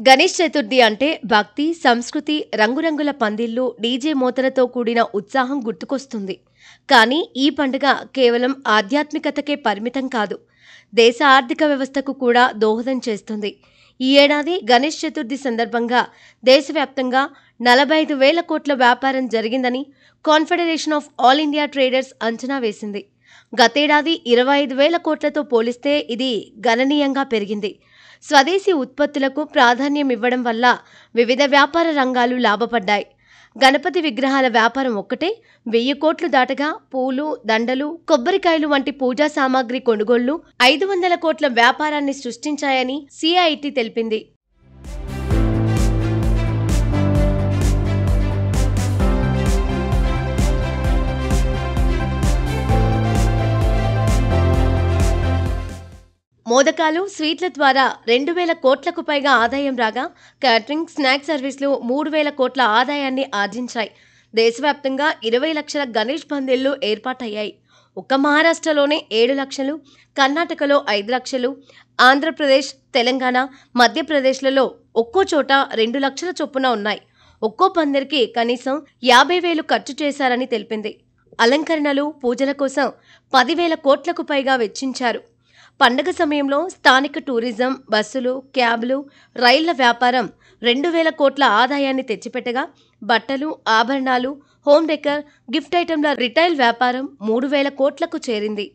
గణేష్ చతుర్థి అంటే భక్తి, సంస్కృతి, రంగురంగుల పందిళ్లు, డీజే మోతలతో కూడిన ఉత్సాహం గుర్తుకొస్తుంది. కానీ ఈ పండుగ కేవలం ఆధ్యాత్మికతకే పరిమితం కాదు, దేశ ఆర్థిక వ్యవస్థకు కూడా దోహదం చేస్తుంది. ఈ ఏడాది గణేష్ చతుర్థి సందర్భంగా దేశవ్యాప్తంగా 45,000 కోట్ల వ్యాపారం జరిగిందని confederation of all India traders అంచనా వేసింది. గతేడాది 25,000 కోట్లతో పోలిస్తే ఇది గణనీయంగా పెరిగింది. స్వదేశీ ఉత్పత్తులకు ప్రాధాన్యం ఇవ్వడం వల్ల వివిధ వ్యాపార రంగాలు లాభపడ్డాయి. గణపతి విగ్రహాల వ్యాపారం ఒక్కటే 1,000 కోట్లు దాటగా పూలు, దండలు, కొబ్బరికాయలు వంటి పూజా సామాగ్రి కొనుగోళ్లు 500 కోట్ల వ్యాపారాన్ని సృష్టించాయని సిఐఐటి తెలిపింది. మోదకాలు, స్వీట్ల ద్వారా 2,000 కోట్లకు పైగా ఆదాయం రాగా, క్యాటరింగ్, స్నాక్ సర్వీసులు 3,000 కోట్ల ఆదాయాన్ని ఆర్జించాయి. దేశవ్యాప్తంగా 20 లక్షల గణేష్ పందిళ్లు ఏర్పాటయ్యాయి. ఒక్క మహారాష్ట్రలోనే 7 లక్షలు, కర్ణాటకలో 5 లక్షలు, ఆంధ్రప్రదేశ్, తెలంగాణ, మధ్యప్రదేశ్లలో ఒక్కో చోట 2 లక్షల చొప్పున ఉన్నాయి. ఒక్కో పందిరికి కనీసం 50,000 ఖర్చు చేశారని తెలిపింది. అలంకరణలు, పూజల కోసం 10,000 కోట్లకు పైగా వెచ్చించారు. పండగ సమయంలో స్థానిక టూరిజం, బస్సులు, క్యాబ్లు, రైళ్ల వ్యాపారం 2,000 కోట్ల ఆదాయాన్ని తెచ్చిపెట్టగా, బట్టలు, ఆభరణాలు, హోమ్ డెకర్, గిఫ్ట్ ఐటెంల రిటైల్ వ్యాపారం 3,000 కోట్లకు చేరింది.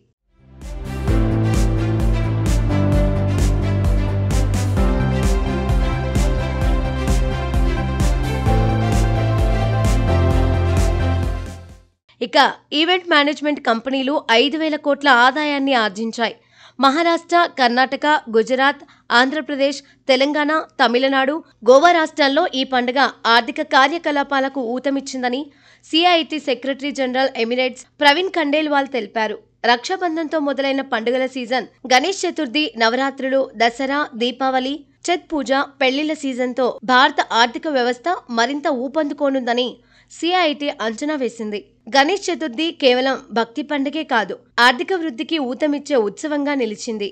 ఇక ఈవెంట్ మేనేజ్మెంట్ కంపెనీలు 5,000 కోట్ల ఆదాయాన్ని ఆర్జించాయి. మహారాష్ట్ర, కర్ణాటక, గుజరాత్, ఆంధ్రప్రదేశ్, తెలంగాణ, తమిళనాడు, గోవా రాష్ట్రాల్లో ఈ పండుగ ఆర్థిక కార్యకలాపాలకు ఊతమిచ్చిందని సిఐఐటి సెక్రటరీ జనరల్ ఎమిరేట్స్ ప్రవీణ్ ఖండేల్వాల్ తెలిపారు. రక్షాబంధన్తో మొదలైన పండుగల సీజన్ గణేష్ చతుర్థి, నవరాత్రులు, దసరా, దీపావళి, ఛత్ పూజ, పెళ్లిళ్ల సీజన్తో భారత ఆర్థిక వ్యవస్థ మరింత ఊపందుకోనుందని సిఐఐటి అంచనా వేసింది. గణేష్ చతుర్థి కేవలం భక్తి పండుగే కాదు, ఆర్థిక వృద్ధికి ఊతమిచ్చే ఉత్సవంగా నిలిచింది.